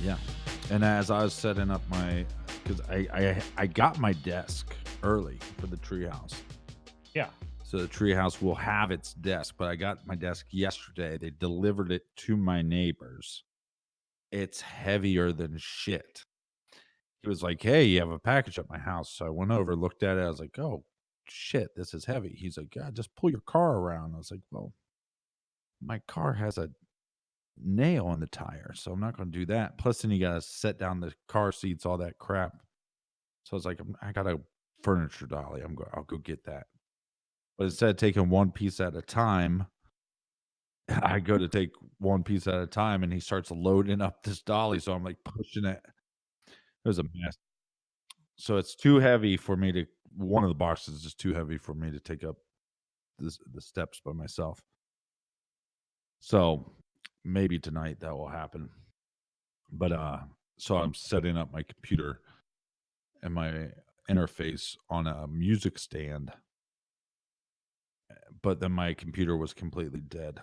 Yeah. And as I was setting up because I got my desk early for the treehouse. Yeah. So the treehouse will have its desk, but I got my desk yesterday. They delivered it to my neighbors. It's heavier than shit. He was like, "Hey, you have a package at my house." So I went over, looked at it. I was like, "Oh shit, this is heavy." He's like, "Yeah, just pull your car around." I was like, "Well, my car has a nail in the tire, so I'm not going to do that. Plus, then you got to set down the car seats, all that crap." So I was like, I got a furniture dolly. I'll go get that. But instead of taking one piece at a time, I go to take one piece at a time, and he starts loading up this dolly. So I'm like pushing it. It was a mess. So it's too heavy for me to. One of the boxes is just too heavy for me to take up the steps by myself. So maybe tonight that will happen. But so I'm setting up my computer and my interface on a music stand, but then my computer was completely dead.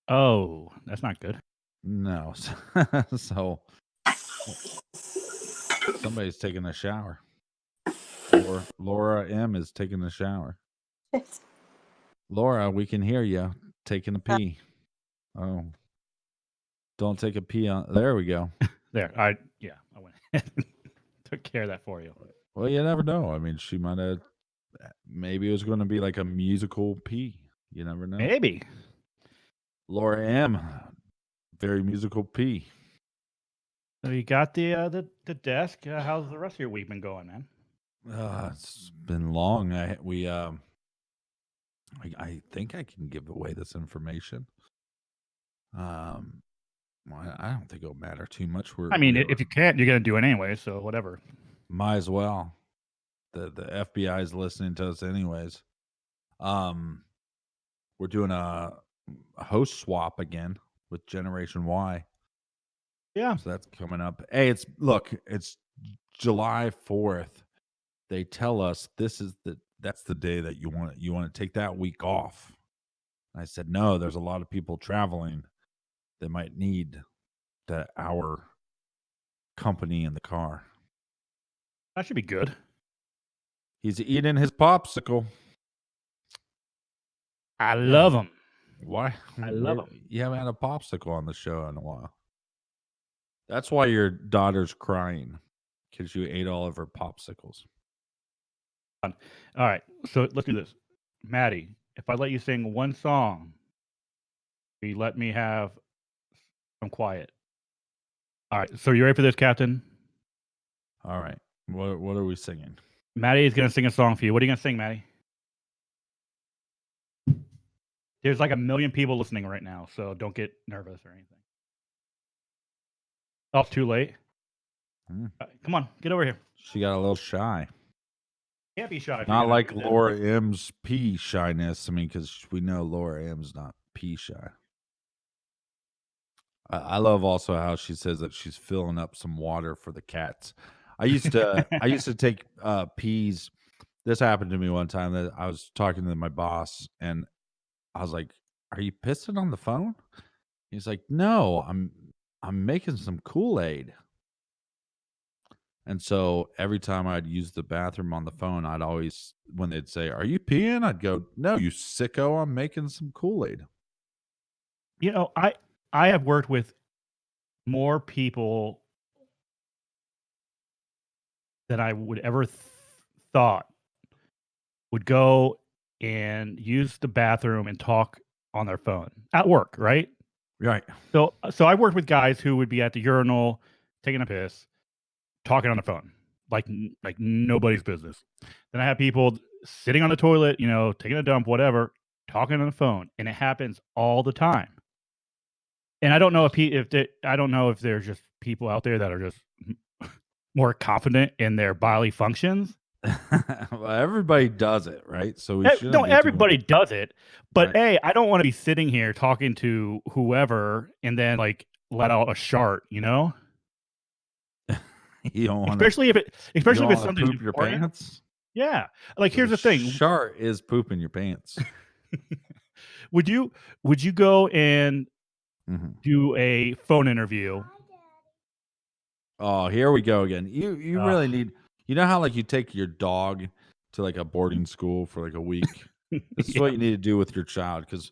Oh, that's not good. No. So somebody's taking a shower. Laura M is taking a shower. Laura, we can hear you taking a pee. Oh, don't take a pee on. There we go. There. I went ahead and took care of that for you. Well, you never know. I mean, she might have. Maybe it was going to be like a musical pee. You never know. Maybe. Laura M, very musical pee. So you got the desk. How's the rest of your week been going, man? It's been long. I think I can give away this information. Well, I don't think it'll matter too much. I mean, if you can't, you're gonna do it anyway. So whatever. Might as well. The FBI is listening to us anyways. We're doing a host swap again with Generation Y. Yeah. So that's coming up. Hey, it's July 4th. They tell us that's the day that you want to take that week off. I said, no, there's a lot of people traveling that might need our company in the car. That should be good. He's eating his popsicle. I love them. Why? I love them. You haven't had a popsicle on the show in a while. That's why your daughter's crying, because you ate all of her popsicles. All right, so let's do this. Maddie, if I let you sing one song, you let me have some quiet. All right, so you ready for this, Captain? All right. What are we singing? Maddie is going to sing a song for you. What are you going to sing, Maddie? There's like 1 million people listening right now, so don't get nervous or anything. Oh, too late. Come on, get over here. She got a little shy. Can't be shy. Not like Laura M's pee shyness. I mean, because we know Laura M's not pee shy. I love also how she says that she's filling up some water for the cats. I used to take peas. This happened to me one time that I was talking to my boss and I was like, "Are you pissing on the phone?" He's like, "No, I'm making some Kool-Aid." And so every time I'd use the bathroom on the phone, I'd always, when they'd say, "Are you peeing?" I'd go, "No, you sicko, I'm making some Kool-Aid." You know, I have worked with more people than I would ever thought would go and use the bathroom and talk on their phone at work, right? Right. So I worked with guys who would be at the urinal taking a piss, talking on the phone, like nobody's business. Then I have people sitting on the toilet, you know, taking a dump, whatever, talking on the phone, and it happens all the time. And I don't know I don't know if there's just people out there that are just more confident in their bodily functions. Well, everybody does it, right? So we shouldn't. No, everybody does it, but Right. hey, I don't want to be sitting here talking to whoever and then like let out a shart, you know? You don't want Especially if it's something poop your important. pants. Yeah, like here's the thing: shart is pooping your pants. would you go and Mhm. do a phone interview Oh, here we go again. You really Ugh. need. You know how like you take your dog to like a boarding school for like a week. This is what Yeah. you need to do with your child because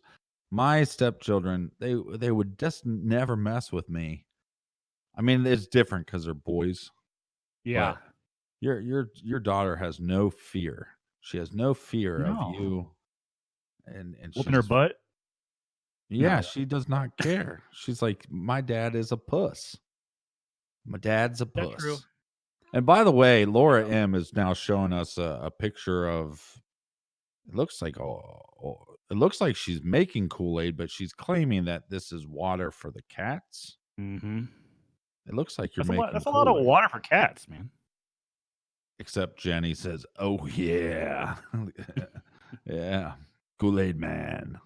my stepchildren they would just never mess with me. I mean, it's different because they're boys, Yeah. but your daughter has no fear. She has no fear of No. you, and she Whooping her just butt? No, yeah, she does not care. She's like, my dad is a puss. My dad's a that's true. puss. And by the way, Laura Yeah. M is now showing us a picture of it looks like it looks like she's making Kool-Aid, but she's claiming that this is water for the cats. Mhm. It looks like you're That's a lot making that's a lot of Kool-Aid. water for cats, man. Except Jenny says, "Oh yeah, yeah, Kool-Aid man."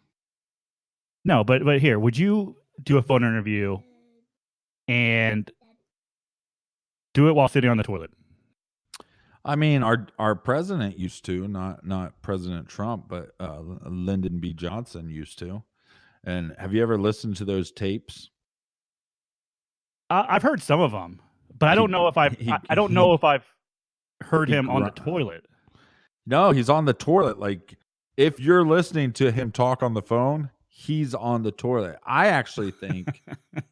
No, but here, would you do a phone interview and do it while sitting on the toilet? I mean, our president used to, not President Trump, but Lyndon B. Johnson used to. And have you ever listened to those tapes? I've heard some of them, but I don't He know if I've he I don't know he if I've heard he him on the grunt. toilet. No, he's on the toilet. Like if you're listening to him talk on the phone, he's on the toilet. I actually think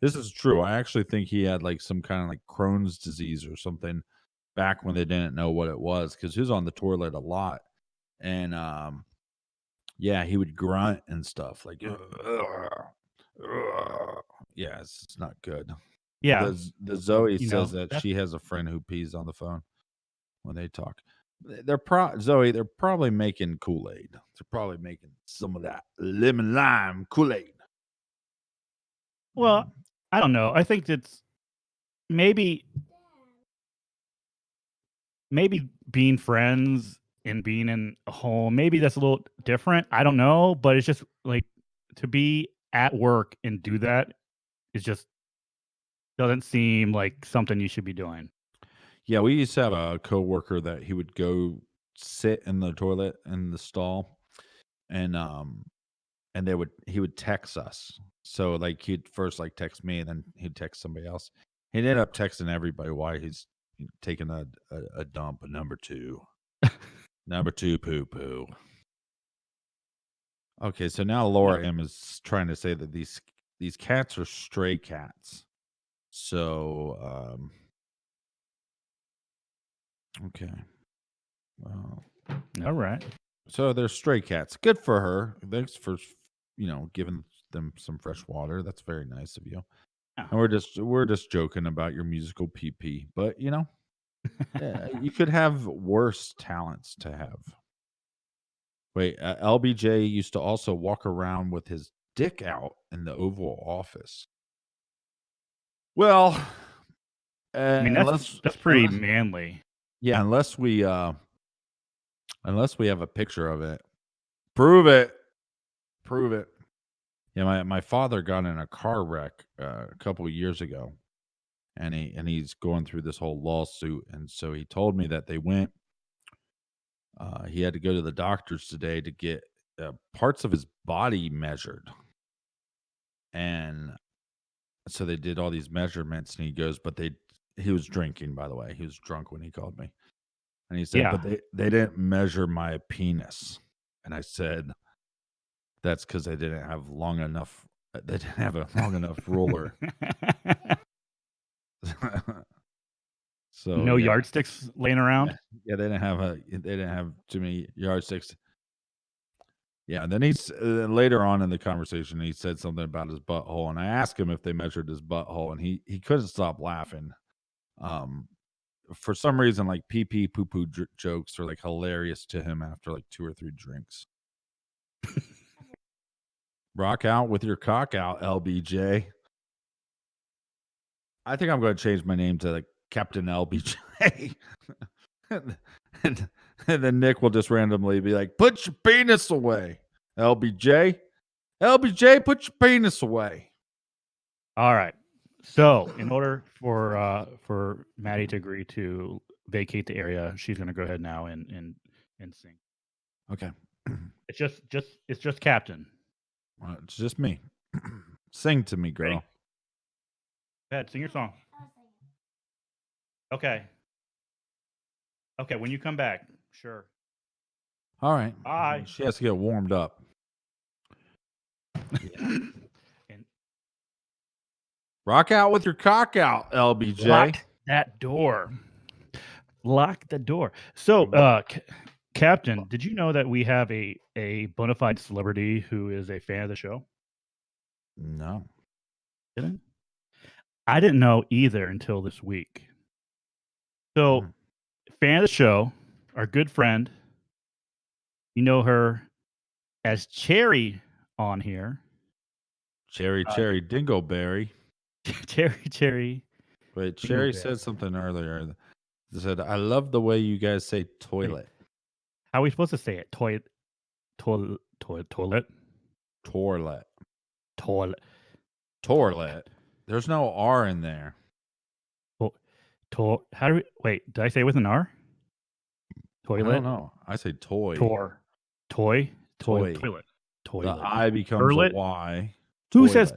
this is true. I actually think he had like some kind of like Crohn's disease or something back when they didn't know what it was because he was on the toilet a lot. And yeah, he would grunt and stuff like, "Ugh, ugh." Yeah, it's not good. Yeah, The Zoe you says know, that that's she has a friend who pees on the phone when they talk. Zoe, they're probably making Kool-Aid. They're probably making some of that lemon lime Kool-Aid. well, I don't know. I think it's maybe maybe being friends and being in a home, maybe that's a little different. I don't know, but it's just like to be at work and do that is just doesn't seem like something you should be doing. Yeah, we used to have a coworker that he would go sit in the toilet in the stall and he would text us. So like he'd first like text me and then he'd text somebody else. He'd end up texting everybody why he's taking a dump, a number two poo poo. Okay, so now Yep. Laura M is trying to say that these cats are stray cats. So okay. Well, All right. so they're stray cats. Good for her. Thanks for giving them some fresh water. That's very nice of you. Yeah. And we're just joking about your musical PP, but yeah, you could have worse talents to have. Wait, LBJ used to also walk around with his dick out in the Oval Office. Well, I mean, unless that's pretty unless manly. yeah, unless we have a picture of it. Prove it. Prove it. Yeah, my father got in a car wreck a couple of years ago, and he's going through this whole lawsuit, and so he told me that they went. He had to go to the doctors today to get parts of his body measured, and so they did all these measurements, and he goes, but he was drinking, by the way, he was drunk when he called me, and he said, Yeah. but they didn't measure my penis, and I said, that's because they didn't have long enough. They didn't have a long enough ruler. So No yeah, yardsticks laying around? yeah, they didn't have too many yardsticks. Yeah, and then he's later on in the conversation, he said something about his butthole, and I asked him if they measured his butthole, and he couldn't stop laughing. Um, for some reason, like pee pee poo poo jokes are like hilarious to him after like 2 or 3 drinks. Rock out with your cock out, LBJ. I think I'm going to change my name to like Captain LBJ. and, and, and then Nick will just randomly be like, put your penis away, LBJ. LBJ, put your penis away. All right. So, in order for Maddie to agree to vacate the area, she's going to go ahead now and sing. Okay. It's just Captain. It's just me. Sing to me, Ready? girl. Go ahead, sing your song. Okay. Okay, when you come back, sure. All right. Bye. She has to get warmed up. And Rock out with your cock out, LBJ. lock that door. Lock the door. So, Captain, did you know that we have a bona fide celebrity who is a fan of the show? No. Didn't? I didn't know either until this week. So, fan of the show, our good friend, you know her as Cherry on here. Cherry Dingleberry. Cherry. Wait, Cherry Dingleberry. said something earlier. They said, I love the way you guys say toilet. How are we supposed to say it? Toilet. There's no R in there. How do we wait? Did I say it with an R? Toilet. I don't know. I say toy. Toilet. The I becomes Turlet? a Y. Who says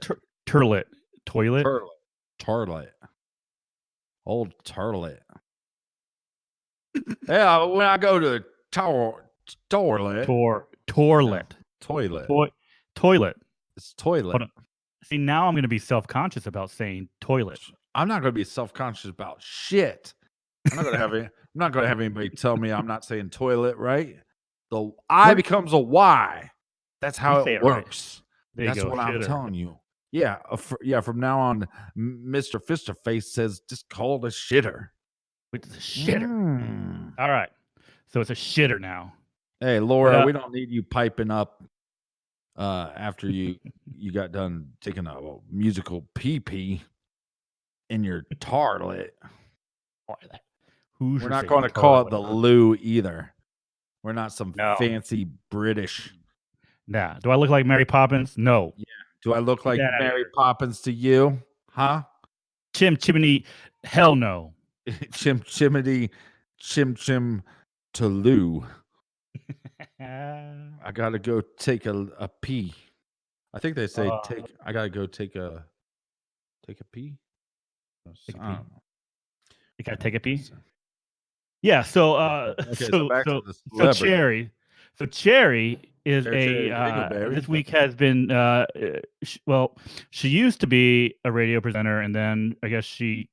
turlet? Toilet. Turlet. Old turlet. Yeah, when I go to toilet. Toilet. It's toilet. See, now I'm going to be self-conscious about saying toilet. I'm not going to be self-conscious about shit. I'm not going to have anybody tell me I'm not saying toilet, right? The I becomes a Y. That's how it works. Right. That's what I'm telling you. Yeah, from now on, Mr. Fisterface says just call it a shitter. Which is a shitter. All right. So it's a shitter now. Hey, Laura, we don't need you piping up after you got done taking a musical pee-pee in your toilet. We're not going to call it the loo either. We're not some fancy British. Nah. Do I look like Mary Poppins? No. Yeah. Do I look like Mary Poppins to you? Huh? Chimney. Hell no. Chimney. Chim to loo. I gotta go take a pee. I think they say I gotta go take a pee. I don't know. You gotta take a pee. Yeah. So Cherry. So Cherry is this week has been she used to be a radio presenter, and then I guess she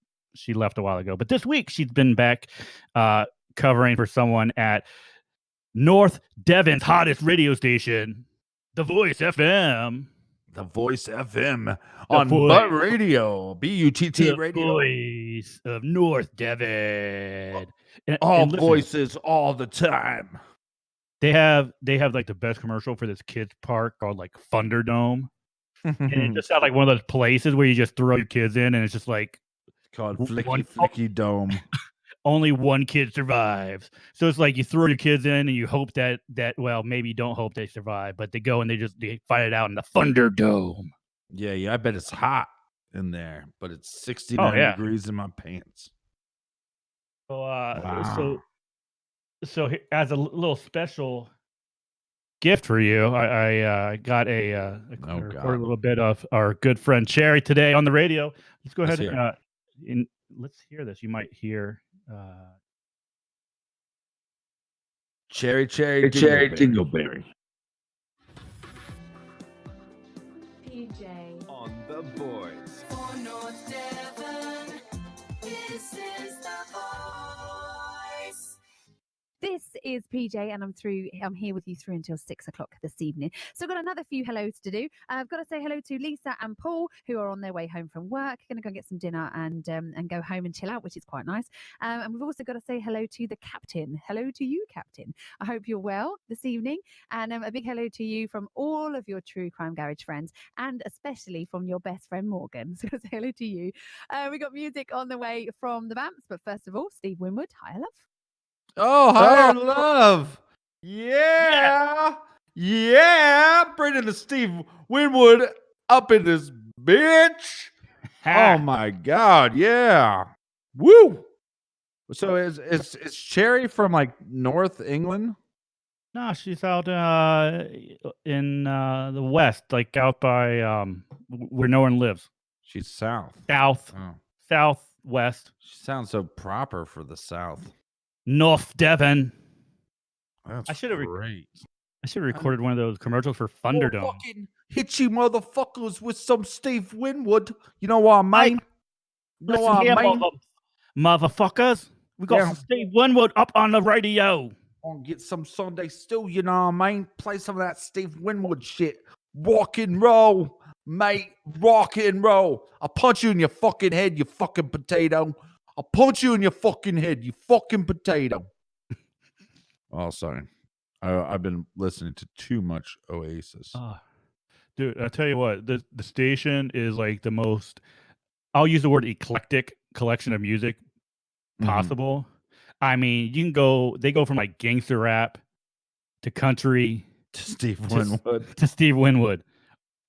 left a while ago. But this week she's been back covering for someone at North Devon's hottest radio station, The Voice FM. The Voice FM on Butt Radio, BUTT Radio. Voice of North Devon. All voices all the time. They have like the best commercial for this kids park called like Thunderdome. And it just sounds like one of those places where you just throw your kids in and it's just like called Flicky Dome. Only one kid survives. So it's like you throw your kids in and you hope that maybe you don't hope they survive, but they go and they fight it out in the Thunderdome. Yeah, I bet it's hot in there, but it's 69 degrees in my pants. So as a little special gift for you, I got a little bit of our good friend Cherry today on the radio. Let's go ahead and let's hear this. You might hear Cherry Dingleberry. PJ on The Voice. For North Devon, this is The Voice. This is PJ, and I'm here with you through until 6 o'clock this evening. So I've got another few hellos to do. I've got to say hello to Lisa and Paul, who are on their way home from work. Going to go get some dinner and go home and chill out, which is quite nice. And we've also got to say hello to the Captain. Hello to you, Captain. I hope you're well this evening. And a big hello to you from all of your True Crime Garage friends, and especially from your best friend Morgan. So say hello to you. We got music on the way from the Vamps, but first of all, Steve Winwood. Hi, love. Oh, Higher Love. Yeah. Bringing the Steve Winwood up in this bitch. Oh, my God. Yeah. Woo. So is Cherry from like North England? No, she's out in the west, like out by where no one lives. She's south. South. West. She sounds so proper for the South. North Devon. That's I should have great. I should have recorded one of those commercials for Thunderdome. Fucking hit you motherfuckers with some Steve Winwood. You know what I mean? You know Listen what here, I mean? motherfuckers. We got Yeah. some Steve Winwood up on the radio. I'll get some Sunday still, you know what I mean? Play some of that Steve Winwood shit. Rock and roll, mate. Rock and roll. I'll punch you in your fucking head, you fucking potato. I'll punch you in your fucking head, you fucking potato. Oh, sorry. I've been listening to too much Oasis. Dude, I tell you what, the station is like the most, I'll use the word eclectic collection of music possible. I mean, they go from like gangster rap to country To Steve Winwood. to Steve Winwood,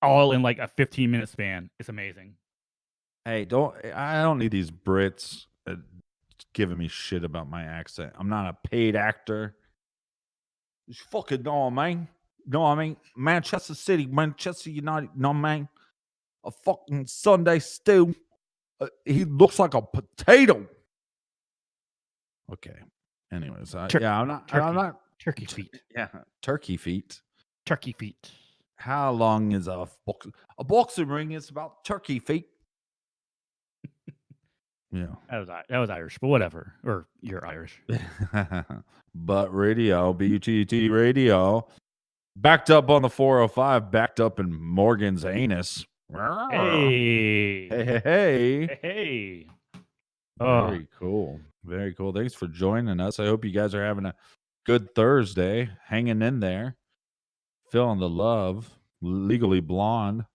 all in like a 15-minute span. It's amazing. Hey, I don't need these Brits giving me shit about my accent. I'm not a paid actor. You fucking know what I mean? Know what I mean? Manchester City, Manchester United, know what I mean? A fucking Sunday stew. He looks like a potato. Okay. Anyways, I'm not Turkey feet. Yeah, turkey feet. Turkey feet. How long is a boxing ring? Is about turkey feet. Yeah. That was Irish, but whatever. Or you're Irish. But radio, BUTT radio, backed up on the 405, backed up in Morgan's anus. Hey. Hey. Very cool. Very cool. Thanks for joining us. I hope you guys are having a good Thursday, hanging in there, feeling the love. Legally Blonde.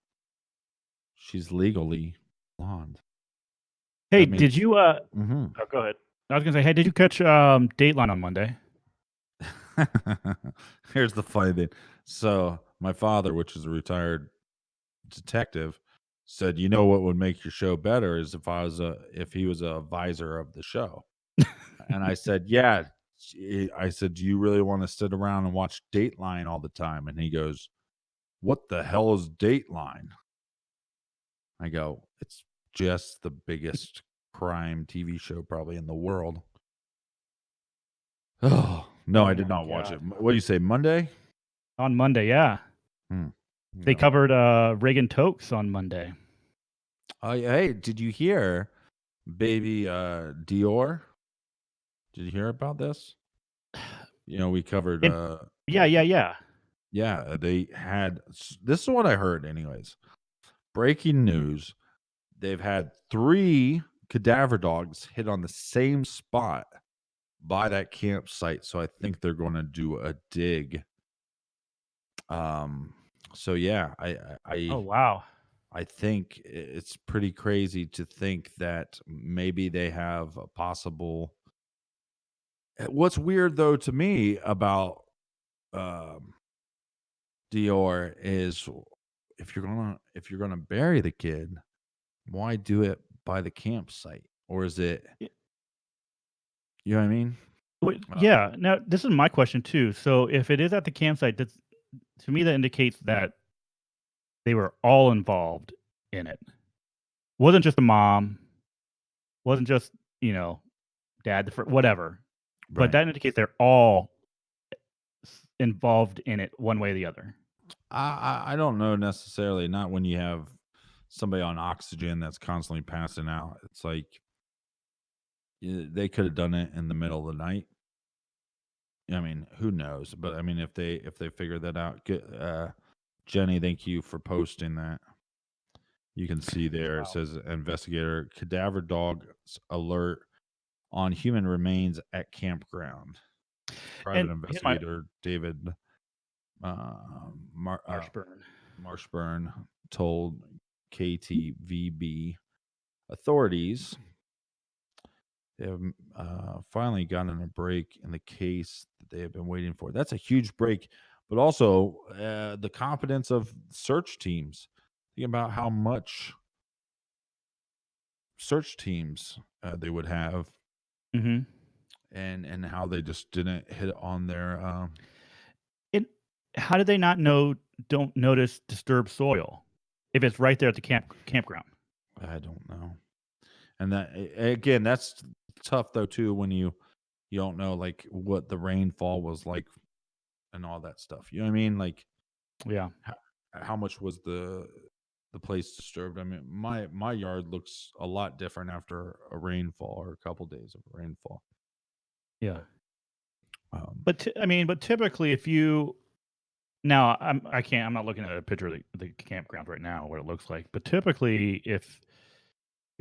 She's legally blonde. Hey, did you Mhm. Oh, go ahead. I was gonna say, hey, did you catch Dateline on Monday? Here's the funny thing. So my father, which is a retired detective, said, "You know what would make your show better is if he was a advisor of the show." And I said, "Yeah." I said, "Do you really want to sit around and watch Dateline all the time?" And he goes, "What the hell is Dateline?" I go, "It's just the biggest crime TV show probably in the world." Oh, no, I did not watch it. What do you say, Monday? On Monday, yeah. They covered Reagan Tokes on Monday. Hey, did you hear baby DeOrr? Did you hear about this? You know, we covered Yeah. Yeah, they had this is what I heard anyways. Breaking news. They've had 3 cadaver dogs hit on the same spot by that campsite, so I think they're going to do a dig. So yeah, Oh wow. I think it's pretty crazy to think that maybe they have a possible. What's weird though to me about DeOrr is if you're gonna bury the kid, why do it by the campsite? Or is it, you know what I mean? Yeah. Now this is my question too. So if it is at the campsite, to me that indicates that they were all involved in it. Wasn't just the mom. Wasn't just dad, whatever. But Right. that indicates they're all involved in it one way or the other. I don't know necessarily. Not when you have somebody on oxygen that's constantly passing out. It's like they could have done it in the middle of the night. I mean, who knows? But I mean, if they figure that out, Jenny, thank you for posting that. You can see there it says investigator cadaver dogs alert on human remains at campground. Private investigator David Marshburn told KTVB authorities they have finally gotten a break in the case that they have been waiting for. That's a huge break, but also the competence of search teams. Think about how much search teams they would have, and how they just didn't hit on their. How did they not don't notice disturbed soil if it's right there at the campground? I don't know. And again, that's tough though too when you don't know like what the rainfall was like and all that stuff. You know what I mean? Like Yeah. how much was the place disturbed? I mean, my yard looks a lot different after a rainfall or a couple days of rainfall. Yeah. But But typically, if you now, I'm not looking at a picture of the campground right now, what it looks like. But typically, if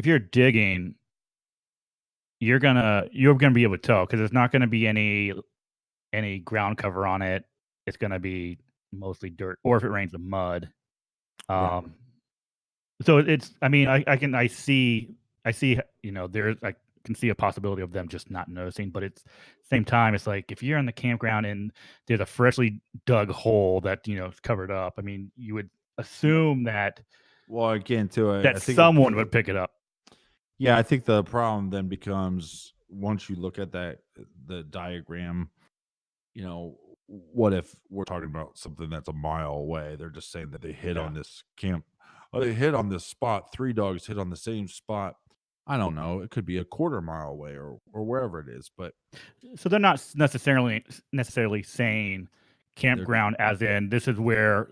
you're digging, you're gonna be able to tell because there's not gonna be any ground cover on it. It's gonna be mostly dirt, or if it rains, the mud. right. So it's. I see. There's. I can see a possibility of them just not noticing, but it's same time. It's like if you're in the campground and there's a freshly dug hole that is covered up. I mean, you would assume that Well, again, too, I think someone would pick it up. yeah, I think the problem then becomes once you look at the diagram, what if we're talking about something that's a mile away? They're just saying that they hit on this camp. Oh, they hit on this spot. 3 dogs hit on the same spot. I don't know. It could be a quarter mile away or wherever it is, but So they're not necessarily saying campground as in this is where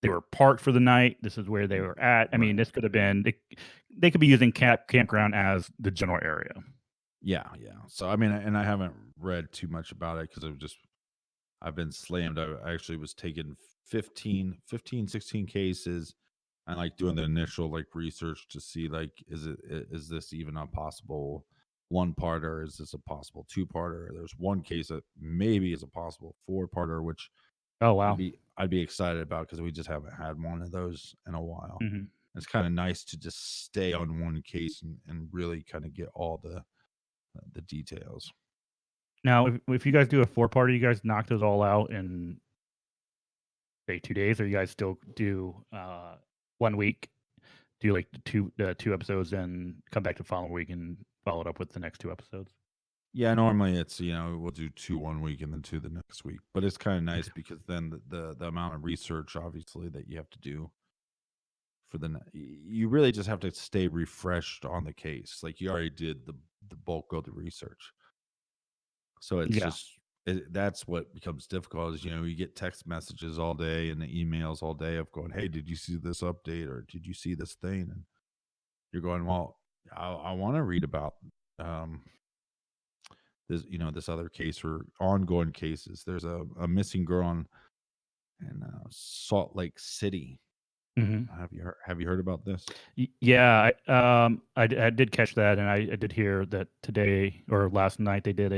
they were parked for the night. This is where they were at. I mean, this could have been they could be using campground as the general area. yeah. So I mean, and I haven't read too much about it because I've been slammed. I actually was taking 16 cases and like doing the initial like research to see like is this even a possible one parter? Is this a possible two parter? There's one case that maybe is a possible 4-parter, which Oh wow, I'd be excited about because we just haven't had one of those in a while. Mhm. It's kind of nice to just stay on one case and really kind of get all the details. Now, if you guys do a 4-parter, you guys knock those all out in say 2 days, or you guys still do 1 week, do like the two episodes, and come back the following week and follow it up with the next 2 episodes. Yeah, normally it's we'll do 2 1 week and then 2 the next week, but it's kind of nice because then the amount of research obviously that you have to do for you really just have to stay refreshed on the case. Like you already did the bulk of the research, so it's Yeah. just that's what becomes difficult is you get text messages all day and the emails all day of going, hey, did you see this update or did you see this thing? And you're going, well, I want to read about this this other case or ongoing cases. There's a missing girl in Salt Lake City. Mhm. Have you heard about this? Yeah, I did catch that, and I did hear that today or last night they did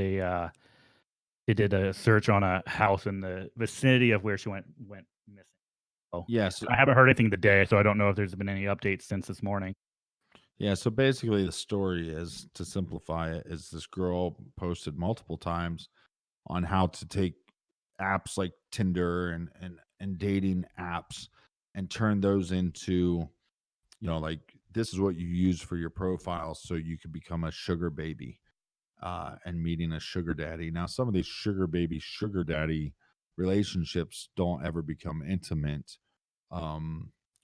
a search on a house in the vicinity of where she went missing. Oh, Yes. I haven't heard anything today, so I don't know if there's been any updates since this morning. Yeah, so basically the story is, to simplify it, is this girl posted multiple times on how to take apps like Tinder and dating apps and turn those into, like this is what you use for your profile so you could become a sugar baby and meeting a sugar daddy. Now, some of these sugar baby, sugar daddy relationships don't ever become intimate.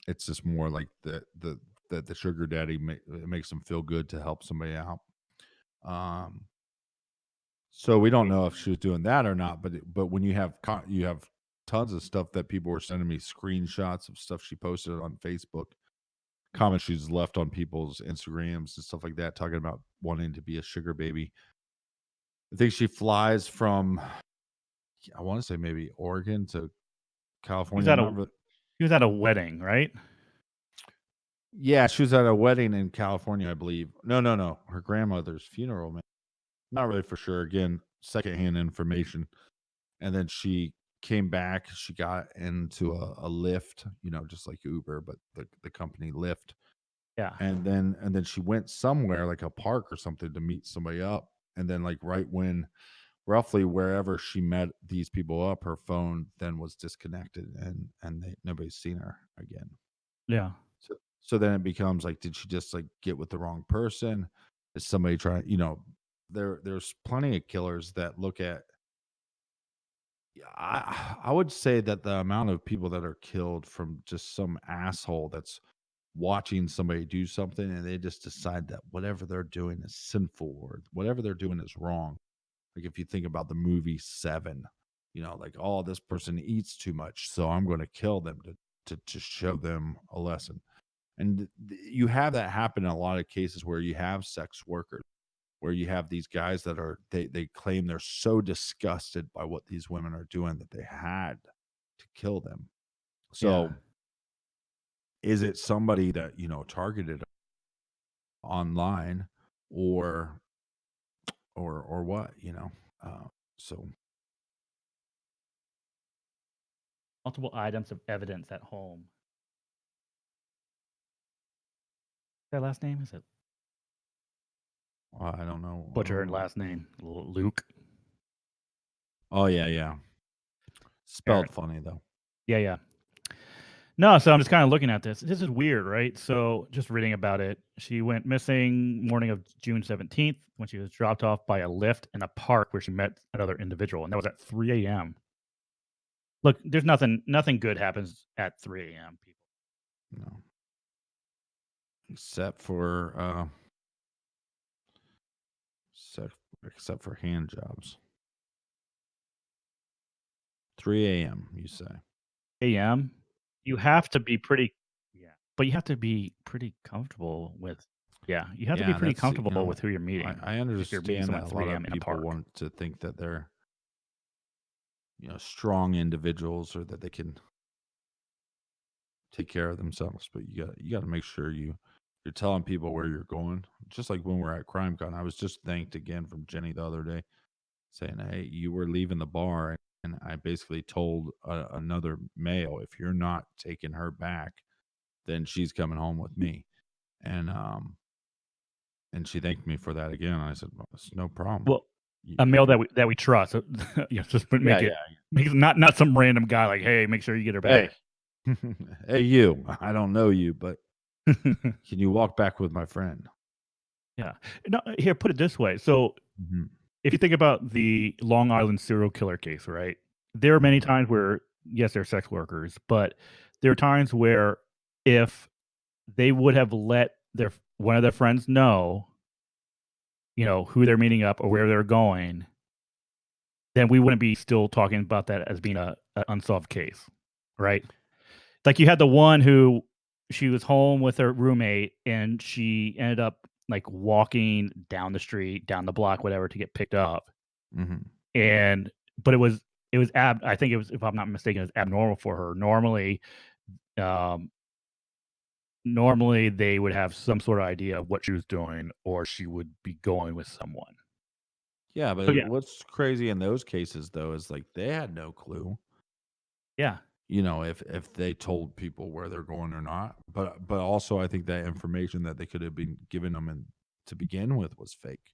It's just more like the sugar daddy it makes them feel good to help somebody out. So we don't know if she was doing that or not, but when you have tons of stuff that people were sending me screenshots of stuff she posted on Facebook, comments she's left on people's Instagrams and stuff like that, talking about wanting to be a sugar baby. I think she flies from, I want to say maybe Oregon to California. He was at a wedding, right? Yeah, she was at a wedding in California, I believe. No. Her grandmother's funeral, man. Not really for sure. Again, secondhand information. And then she came back. She got into a Lyft, just like Uber, but the company Lyft. Yeah. And then she went somewhere like a park or something to meet somebody up. And then like right when roughly wherever she met these people up, her phone then was disconnected and nobody's seen her again. Yeah. So then it becomes like, did she just like get with the wrong person? Is somebody trying, there's plenty of killers that look at, I would say that the amount of people that are killed from just some asshole that's watching somebody do something and they just decide that whatever they're doing is sinful or whatever they're doing is wrong. Like if you think about the movie Seven, like, oh, this person eats too much, so I'm going to kill them to show them a lesson. And you have that happen in a lot of cases where you have sex workers, where you have these guys that they claim they're so disgusted by what these women are doing that they had to kill them. So is it somebody that, targeted online or what, so Multiple items of evidence at home. Their last name is it? I don't know. Butcher her last name, Luke. Oh yeah. Spelled funny though. Yeah. No, so I'm just kind of looking at this. This is weird, right? So just reading about it, she went missing morning of June 17th when she was dropped off by a Lyft in a park where she met another individual, and that was at 3 a.m. Look, there's nothing good happens at 3 a.m. people. No. Except for hand jobs. 3 a.m. you say. A.m. You have to be pretty but you have to be pretty comfortable with you have to be pretty comfortable with who you're meeting. I understand that a lot of people park. want to think that they're strong individuals or that they can take care of themselves, but you got to make sure you're telling people where you're going. Just like when we're at CrimeCon, I was just thanked again from Jenny the other day saying, hey, you were leaving the bar, and I basically told another male, if you're not taking her back, then she's coming home with me. And she thanked me for that again. I said, well, it's no problem. Well, a male that we trust. Just make it not some random guy like, hey, make sure you get her back. Hey, you. I don't know you, but can you walk back with my friend? Yeah. No, here, put it this way. So if you think about the Long Island serial killer case, right? There are many times where, yes, they're sex workers, but there are times where if they would have let one of their friends know, who they're meeting up or where they're going, then we wouldn't be still talking about that as being an unsolved case, right? Like you had the one who she was home with her roommate and she ended up like walking down the street, down the block, whatever, to get picked up. But it was I think it was, if I'm not mistaken, it was abnormal for her. Normally they would have some sort of idea of what she was doing, or she would be going with someone. Yeah, but what's crazy in those cases though is like they had no clue. Yeah. If they told people where they're going or not. But also I think that information that they could have been giving them to begin with was fake.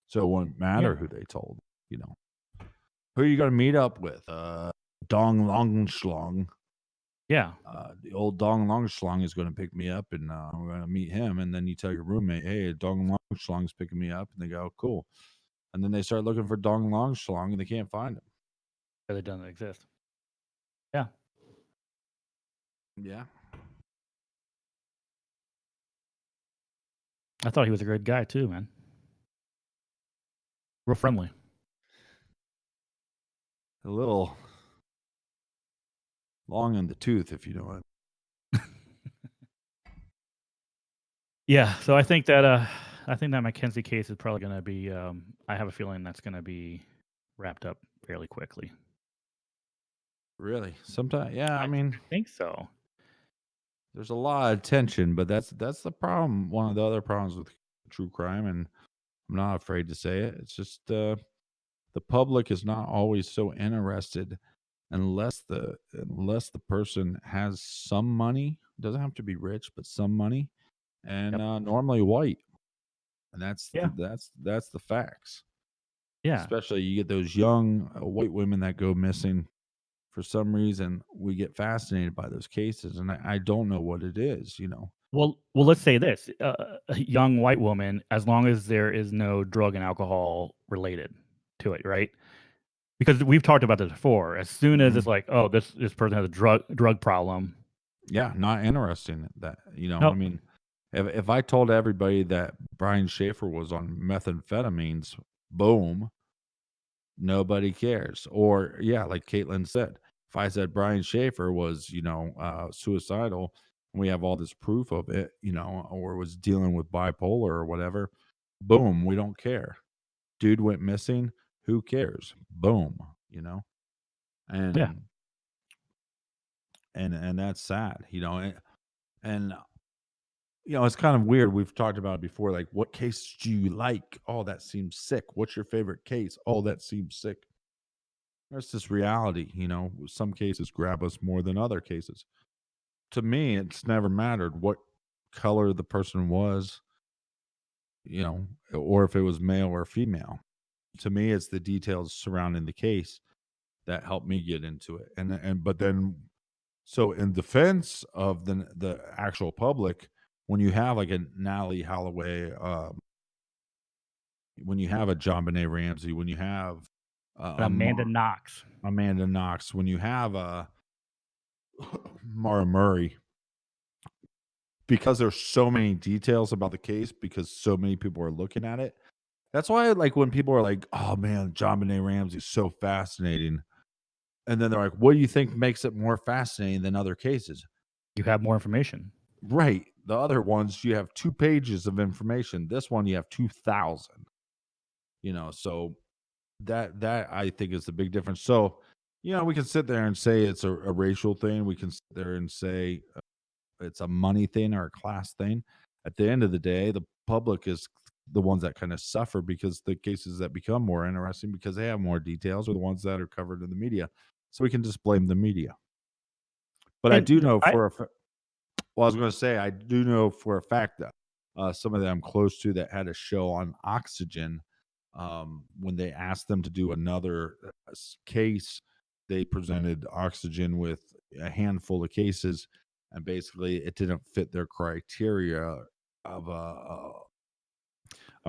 So it wouldn't matter who they told, Who are you going to meet up with? Dong Long Schlong. Yeah. The old Dong Long Schlong is going to pick me up and we're going to meet him. And then you tell your roommate, hey, Dong Long Schlong's picking me up. And they go, cool. And then they start looking for Dong Long Schlong and they can't find him. They doesn't exist. Yeah. Yeah. I thought he was a great guy too, man. Real friendly. A little long in the tooth, if you know it. Yeah, so I think that Mackenzie case is probably going to be. I have a feeling that's going to be wrapped up fairly quickly. Really? Sometimes, yeah. I mean, I think so. There's a lot of tension, but that's the problem. One of the other problems with true crime, and I'm not afraid to say it. It's just the public is not always so interested unless the person has some money. Doesn't have to be rich, but some money, and normally white. And that's the facts. Yeah. Especially you get those young white women that go missing. For some reason, we get fascinated by those cases, and I don't know what it is, Well, let's say this: a young white woman, as long as there is no drug and alcohol related to it, right? Because we've talked about this before. As soon as it's like, oh, this person has a drug problem, Yeah, not interesting. That I Nope. mean, if I told everybody that Brian Schaefer was on methamphetamines, boom, nobody cares. Or yeah, like Caitlin said, if I said Brian Schaefer was, suicidal, and we have all this proof of it, or was dealing with bipolar or whatever, boom, we don't care. Dude went missing, who cares? Boom, Yeah. and and that's sad, and it's kind of weird. We've talked about it before. Like, what case do you like? Oh, that seems sick. What's your favorite case? Oh, that seems sick. That's just reality. Some cases grab us more than other cases. To me, it's never mattered what color the person was, or if it was male or female. To me, it's the details surrounding the case that helped me get into it. But then, so in defense of the actual public, when you have like a Natalie Holloway, when you have a John Benet Ramsey, when you have Amanda Knox. Amanda Knox, when you have Mara Murray, because there's so many details about the case, because so many people are looking at it. That's why, like, when people are like, "Oh man, John Benet Ramsey is so fascinating," and then they're like, "What do you think makes it more fascinating than other cases?" You have more information. Right. The other ones, you have 2 pages of information. This one, you have 2,000. So that I think is the big difference. So, we can sit there and say it's a racial thing. We can sit there and say it's a money thing or a class thing. At the end of the day, the public is the ones that kind of suffer, because the cases that become more interesting because they have more details are the ones that are covered in the media. So we can just blame the media. But I And do know I well, I was going to say, I do know for a fact that somebody that I'm close to that had a show on oxygen, when they asked them to do another case, they presented oxygen with a handful of cases, and basically it didn't fit their criteria of a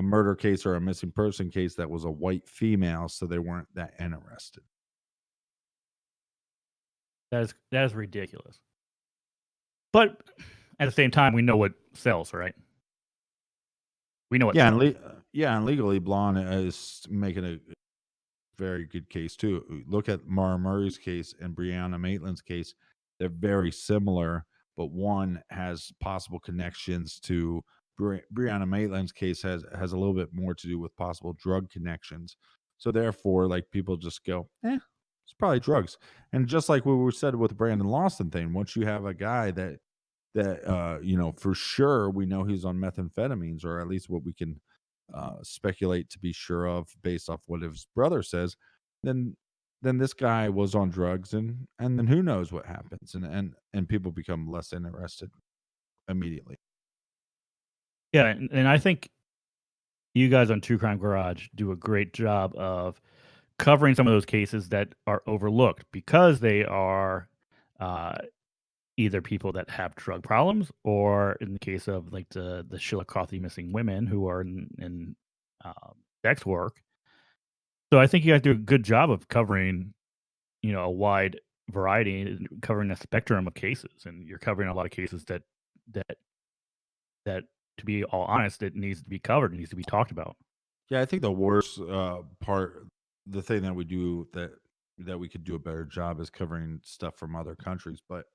murder case or a missing person case that was a white female, so they weren't that interested. that is ridiculous. But at the same time, we know what sells, right? We know what Yeah, sells. and Legally Blonde is making a very good case too. Look at Mara Murray's case and Breonna Maitland's case. They're very similar, but one has possible connections to Breonna Maitland's case has a little bit more to do with possible drug connections. So therefore, like, people just go, it's probably drugs. And just like what we said with the Brandon Lawson thing, once you have a guy that for sure we know he's on methamphetamines, or at least what we can speculate to be sure of based off what his brother says, then this guy was on drugs, and then who knows what happens, and people become less interested immediately. Yeah, and I think you guys on True Crime Garage do a great job of covering some of those cases that are overlooked because they are uh, either people that have drug problems, or in the case of like the Chillicothe missing women who are in sex work. So I think you guys do a good job of covering, a wide variety, and covering a spectrum of cases, and you're covering a lot of cases that that to be all honest, it needs to be covered, it needs to be talked about. Yeah, I think the worst part, the thing that we do that we could do a better job is covering stuff from other countries, but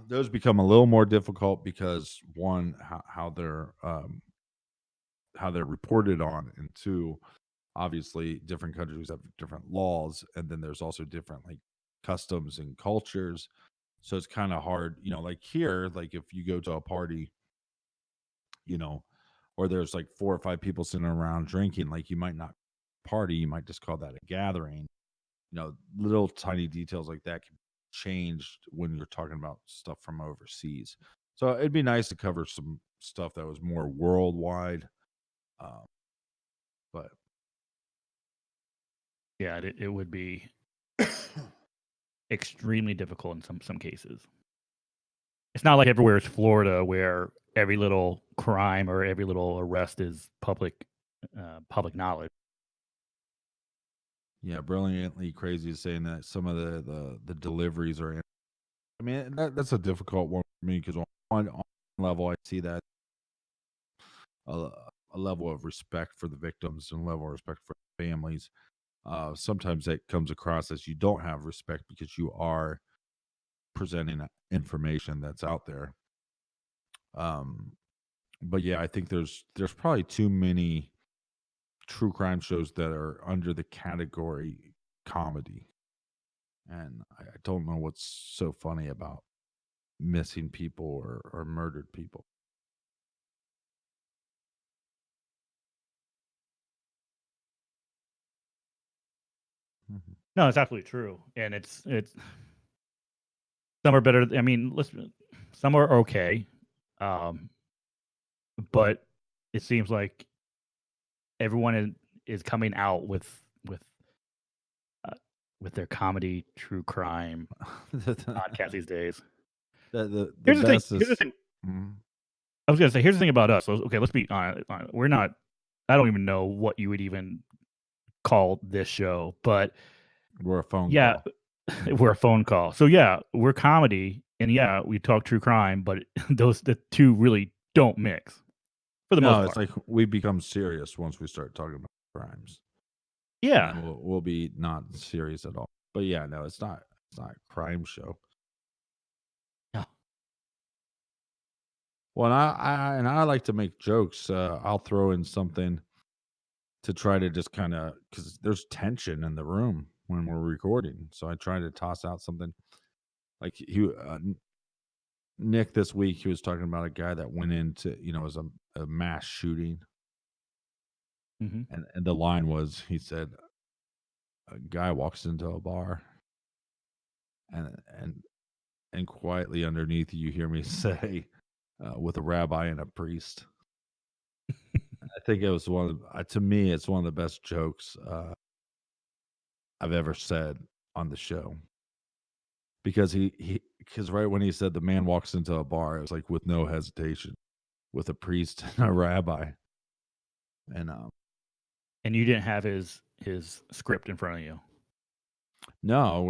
those become a little more difficult because one, how they're reported on, and two, obviously different countries have different laws, and then there's also different, like, customs and cultures. So it's kind of hard, like here, like if you go to a party, you know or there's like 4 or 5 people sitting around drinking, like, you might not party, you might just call that a gathering. Little tiny details like that can change when you're talking about stuff from overseas. So it'd be nice to cover some stuff that was more worldwide. um, but Yeah, it would be extremely difficult in some cases. It's not like everywhere is Florida where every little crime or every little arrest is public knowledge. yeah, brilliantly crazy is saying that some of the deliveries are I mean, that's a difficult one for me because on level, I see that a, a level of respect for the victims and a level of respect for families. Sometimes it comes across as you don't have respect because you are presenting information that's out there. But yeah, I think there's probably too many true crime shows that are under the category comedy, and I don't know what's so funny about missing people or murdered people. Mhm. No, it's absolutely true, and it's some are better. I mean, listen, some are okay, but it seems like everyone is coming out uh, with their comedy true crime podcast these days. The Here's the thing. best Here's the is thing. Mhm. I was gonna say. Here's the thing about us. Okay, let's be honest. We're not. I don't even know what you would even call this show, but We're a phone yeah, call. we're a phone call. So yeah, we're comedy, and yeah, we talk true crime, but the two really don't mix for the most No, it's part. like we become serious once we start talking about crimes. Yeah. And then we'll be not serious at all. But yeah, no, it's not a crime show. No. Well, and I like to make jokes. I'll throw in something to try to just kind of because there's tension in the room when we're recording. So I try to toss out something like Nick this week. He was talking about a guy that went into it was a mass shooting, Mm-hmm. and the line was he said a guy walks into a bar and quietly underneath you hear me say with a rabbi and a priest. I think it was to me, it's one of the best jokes I've ever said on the show because because right when he said the man walks into a bar, it was like with no hesitation, with a priest and a rabbi, and And you didn't have his script in front of you. no,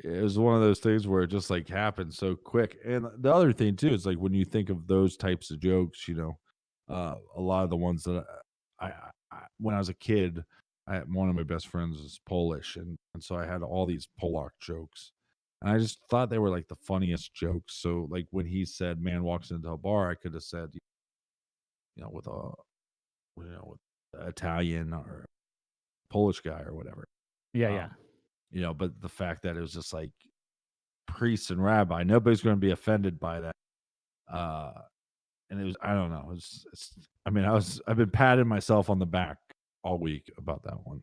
it was one of those things where it just like happened so quick. And the other thing too is like when you think of those types of jokes, a lot of the ones that I when I was a kid, one of my best friends was Polish, and so I had all these Polak jokes, and I just thought they were like the funniest jokes. So like when he said "man walks into a bar," I could have said, with with Italian or Polish guy or whatever. Yeah. But the fact that it was just like priest and rabbi, nobody's going to be offended by that. And it was, I don't know. I mean, I've been patting myself on the back all week about that one.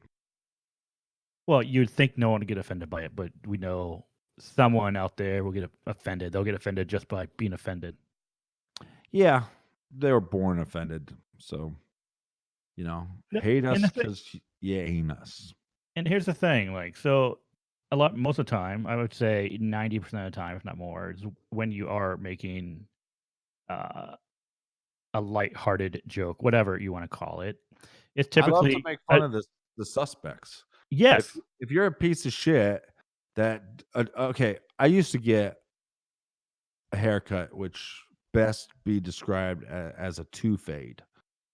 Well, you'd think no one would get offended by it, but we know someone out there will get offended. They'll get offended just by being offended. Yeah, they were born offended. So, hate us because you ain't us. And here's the thing, like, so most of the time, I would say 90% of the time, if not more, is when you are making a lighthearted joke, whatever you want to call it. It's typically I love to make fun of the suspects. Yes. If you're a piece of shit okay, I used to get a haircut which best be described as a two fade,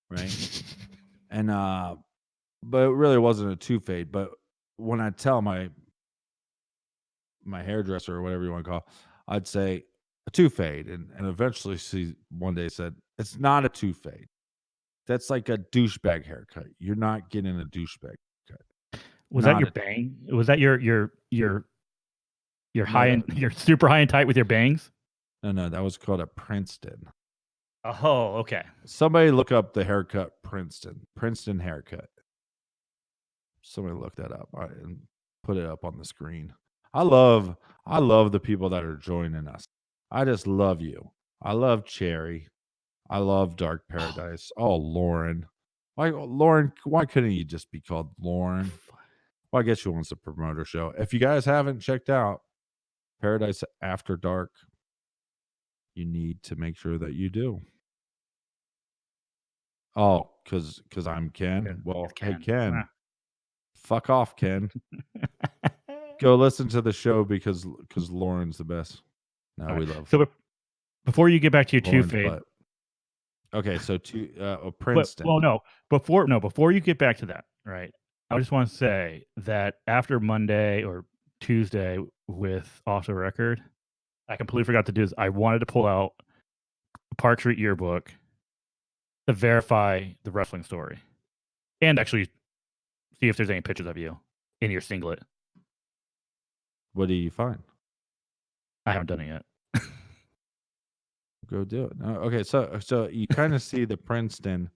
right? And but it really wasn't a two fade. But when I tell my hairdresser or whatever you want to call it, I'd say a two fade, and eventually she one day said it's not a two fade. That's like a douchebag haircut. You're not getting a douchebag haircut. Was that Not your a- bang? Was that your No, high and you're super high and tight with your bangs? No, that was called a Princeton. Oh, okay. Somebody look up the haircut Princeton haircut. Somebody look that up and put it up on the screen. I love the people that are joining us. I just love you. I love Cherry. I love Dark Paradise. Oh, Lauren. Why couldn't you just be called Lauren? Well, I guess she wants to promote her show. If you guys haven't checked out Paradise After Dark, you need to make sure that you do. Oh, because I'm Ken. Yeah, Well, it's hey Ken. Ken, fuck off, Ken. Go listen to the show because Lauren's the best. No, All we right. love So before you get back to your two Lauren's fade, butt. Okay, so Princeton. before you get back to that, right? I just want to say that after Monday or Tuesday with Off the Record, I completely forgot to do this. I wanted to pull out Park Street Yearbook to verify the wrestling story and actually see if there's any pictures of you in your singlet. What do you find? I haven't done it yet. Go do it. Okay, so you kind of see the Princeton,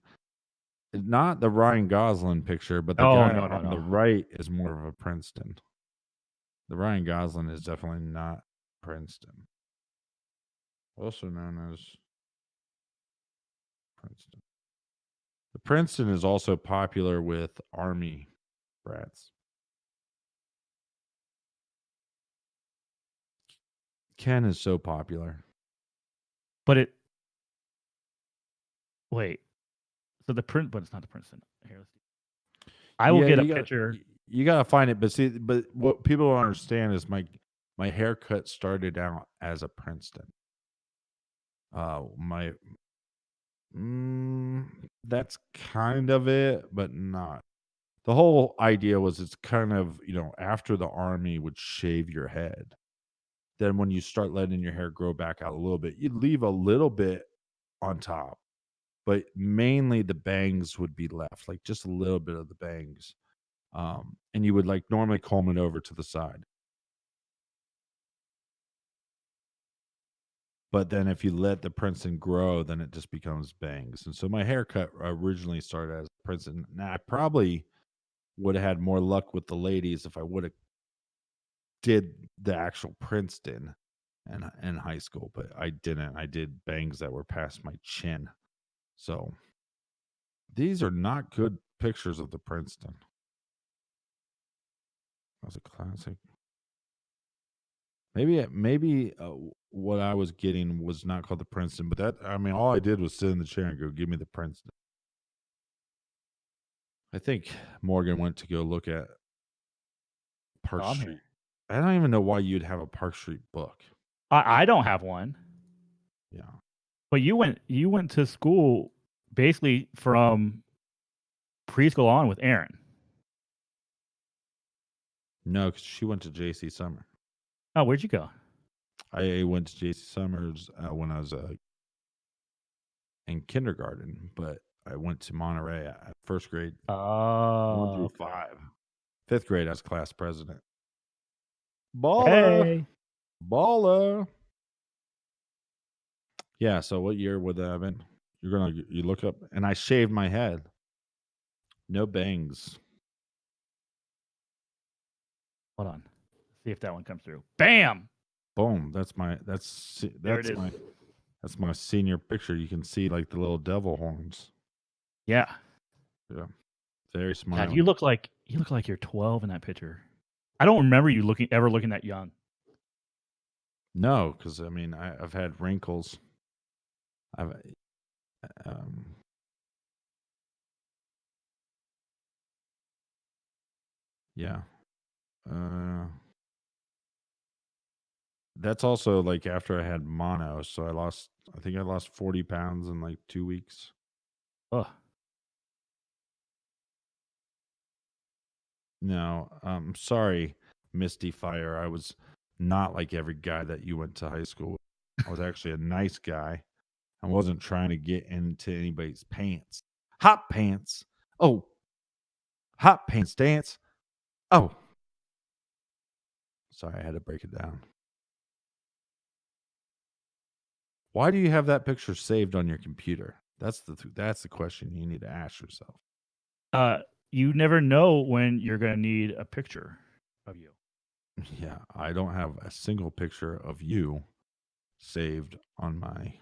not the Ryan Gosling picture, but the guy on the right is more of a Princeton. The Ryan Gosling is definitely not Princeton. Also known as Princeton. The Princeton is also popular with Army brats. Ken is so popular. But wait. So but it's not the Princeton. Here, let's see. I will get a picture. You gotta find it, but what people don't understand is my haircut started out as a Princeton. That's kind of it, but not. The whole idea was it's kind of, after the Army would shave your head. Then when you start letting your hair grow back out a little bit, you'd leave a little bit on top, but mainly the bangs would be left, like just a little bit of the bangs. And you would normally comb it over to the side. But then if you let the Princeton grow, then it just becomes bangs. And so my haircut originally started as Princeton. Now I probably would have had more luck with the ladies if I would have did the actual Princeton in high school, but I didn't. I did bangs that were past my chin. So these are not good pictures of the Princeton. That was a classic. Maybe what I was getting was not called the Princeton, but all I did was sit in the chair and go, "Give me the Princeton." I think Morgan went to go look at Park Street. I don't even know why you'd have a Park Street book. I don't have one. Yeah. But you went to school basically from preschool on with Erin. No, because she went to JC Summer. Oh, where'd you go? I went to JC Summers when I was in kindergarten, but I went to Monterey at first grade. 1 through 5. 5th grade, I was class president. Baller. Hey. Baller. Yeah, so what year would that have been? You look up, and I shaved my head. No bangs. Hold on. See if that one comes through. Bam! Boom. That's my senior picture. You can see the little devil horns. Yeah. Yeah. Very smiling. God, you look like you're 12 in that picture. I don't remember you ever looking that young. No, because I've had wrinkles. Yeah. That's also after I had mono, so I think I lost 40 pounds in 2 weeks. Ugh. No, I'm sorry, Misty Fire. I was not like every guy that you went to high school with. I was actually a nice guy. I wasn't trying to get into anybody's pants. Hot pants. Oh. Hot pants dance. Oh. Sorry, I had to break it down. Why do you have that picture saved on your computer? That's the question you need to ask yourself. You never know when you're going to need a picture of you. Yeah, I don't have a single picture of you saved on my...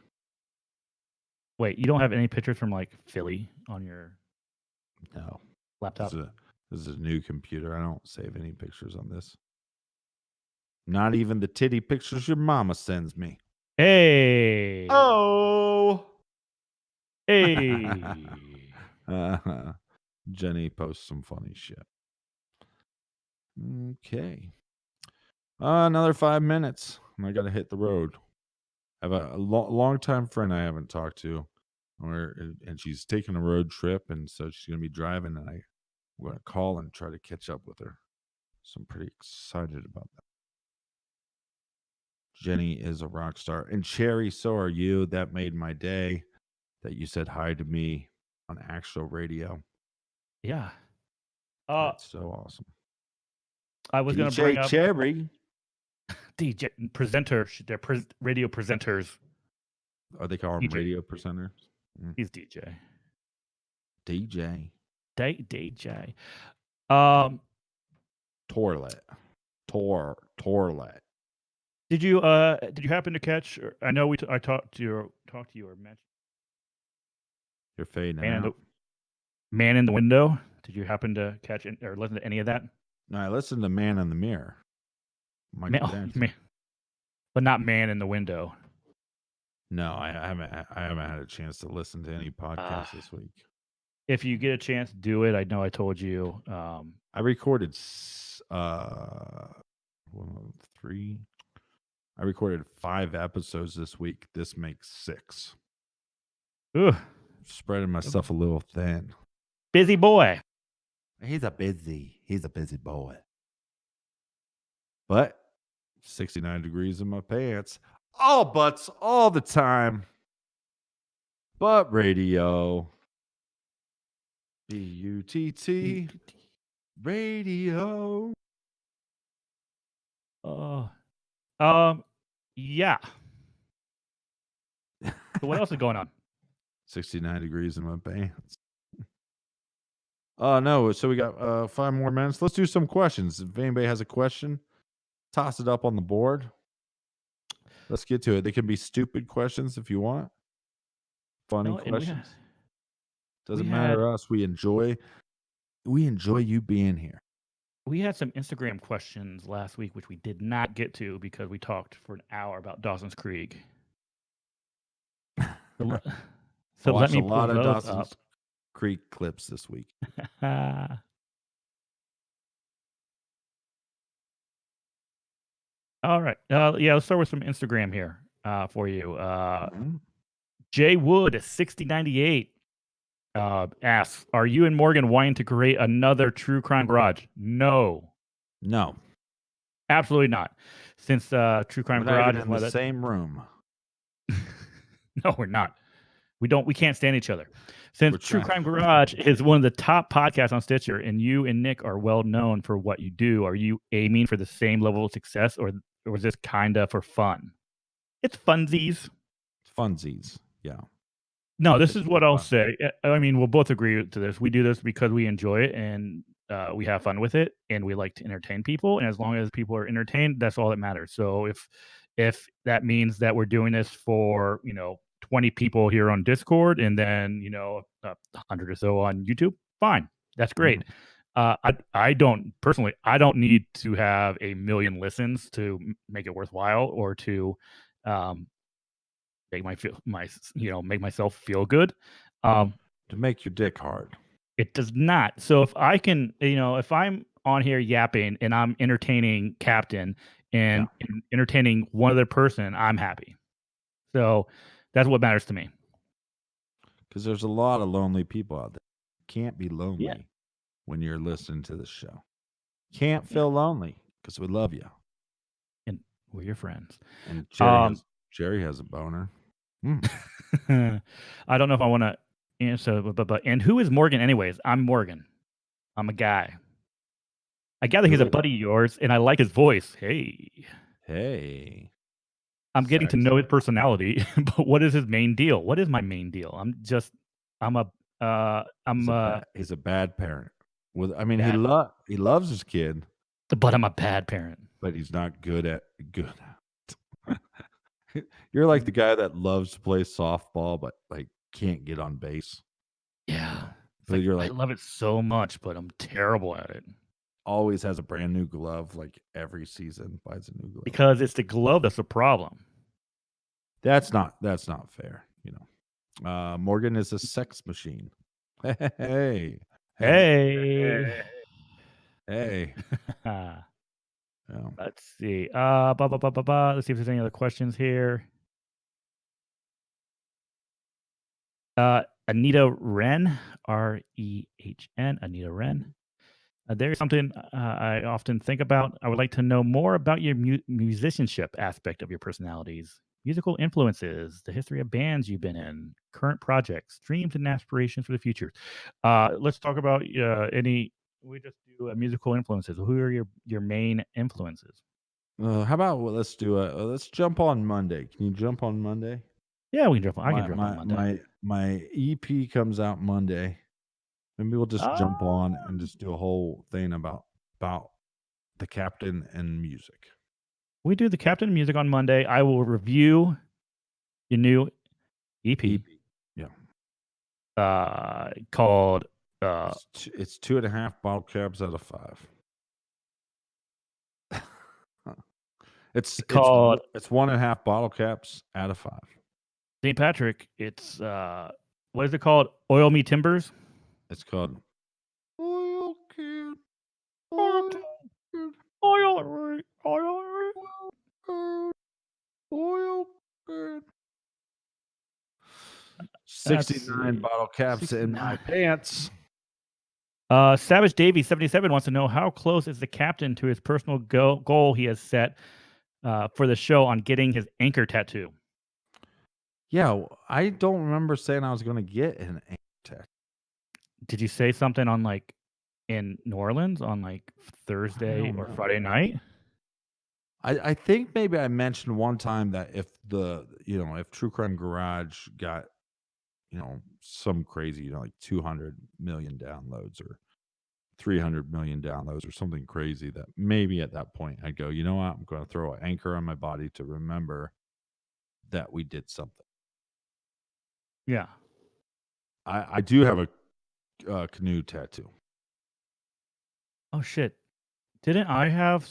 Wait, you don't have any pictures from Philly on your laptop? This is a new computer. I don't save any pictures on this. Not even the titty pictures your mama sends me. Hey. Oh. Hey. Jenny posts some funny shit. Okay. Another 5 minutes, and I got to hit the road. I have a long-time friend I haven't talked to, and she's taking a road trip, and so she's going to be driving, and I'm going to call and try to catch up with her. So I'm pretty excited about that. Jenny is a rock star. And Cherry, so are you. That made my day that you said hi to me on actual radio. Yeah. That's so awesome. I was going to bring up Cherry. DJ presenter. They're radio presenters. Oh, they call him radio presenters? He's DJ. DJ. DJ. Torlet. Did you happen to catch? I know I talked to you or mentioned. You're fading out. Man in the Window. Did you happen to catch or listen to any of that? No, I listened to Man in the Mirror. But not Man in the Window. No, I haven't had a chance to listen to any podcasts this week. If you get a chance, do it. I know I told you. I recorded 3. I recorded 5 episodes this week. This makes 6. Ugh. Spreading myself a little thin. Busy boy. He's a busy boy. But 69 degrees in my pants. All butts all the time. But radio. B-U-T-T. Radio. Yeah. So what else is going on? 69 degrees in my pants. No, so we got 5 more minutes. Let's do some questions. If anybody has a question, toss it up on the board. Let's get to it. They can be stupid questions if you want. Funny questions. Doesn't matter to us. We enjoy you being here. We had some Instagram questions last week, which we did not get to because we talked for an hour about Dawson's Creek. So let me a lot of Dawson's up. Creek clips this week. All right. Let's start with some Instagram here for you. Jay Wood 6098 asks, "Are you and Morgan wanting to create another true crime garage?" No, absolutely not. Since True Crime Garage is in the same room. No, we're not. We can't stand each other. Since True Crime Garage is one of the top podcasts on Stitcher, and you and Nick are well known for what you do, are you aiming for the same level of success, or is this kind of for fun? It's funsies. Funsies, yeah. No, this is what I'll say. I mean, we'll both agree to this. We do this because we enjoy it, and we have fun with it, and we like to entertain people. And as long as people are entertained, that's all that matters. So if that means that we're doing this for 20 people here on Discord, and then 100 or so on YouTube, fine, that's great. I don't need to have 1 million listens to make it worthwhile, or to make myself feel good. To make your dick hard. It does not. So if I can, if I'm on here yapping and I'm entertaining Captain and entertaining one other person, I'm happy. So that's what matters to me. Because there's a lot of lonely people out there. Can't be lonely when you're listening to the show. Can't feel lonely because we love you. And we're your friends. And Jerry has a boner. I don't know if I want to answer, but and who is Morgan anyways? I'm Morgan. I'm a guy. I gather he's a buddy of yours, and I like his voice. Hey. I'm getting to know his personality, but what is his main deal? What is my main deal? He's a bad parent. He loves his kid, but I'm a bad parent. But he's not good at. You're like the guy that loves to play softball, but can't get on base. Yeah, so you're I love it so much, but I'm terrible at it. Always has a brand new glove, every season buys a new glove. Because it's the glove that's the problem. That's not fair, Morgan is a sex machine. Hey. Yeah. Let's see. Let's see if there's any other questions here. Anita Wren, Rehn, Anita Wren. There's something I often think about. I would like to know more about your musicianship aspect of your personalities, musical influences, the history of bands you've been in, current projects, dreams and aspirations for the future. Let's talk about any. We just do musical influences. Who are your main influences? How about let's do let's jump on Monday. Can you jump on Monday? Yeah, we can jump. I can jump my on Monday. my EP comes out Monday. Maybe we'll just jump on and just do a whole thing about the Captain and music. We do the Captain and music on Monday. I will review your new EP. Yeah. Called it's 2.5 bottle caps out of 5. It's called 1.5 bottle caps out of 5. St. Patrick. It's what is it called? Oil Me Timbers. It's called Oil Can. Oil Can. 69 bottle caps 69. In my pants. Savage Davey 77 wants to know how close is the captain to his personal goal he has set for the show on getting his anchor tattoo. Yeah, I don't remember saying I was going to get an anchor tattoo. Did you say something on like in New Orleans on like Thursday or Friday night? I think maybe I mentioned one time that if True Crime Garage got some crazy, like 200 million downloads or 300 million downloads or something crazy, that maybe at that point I'd go, you know what, I'm going to throw an anchor on my body to remember that we did something. Yeah. I do have a canoe tattoo. Oh shit. Didn't I have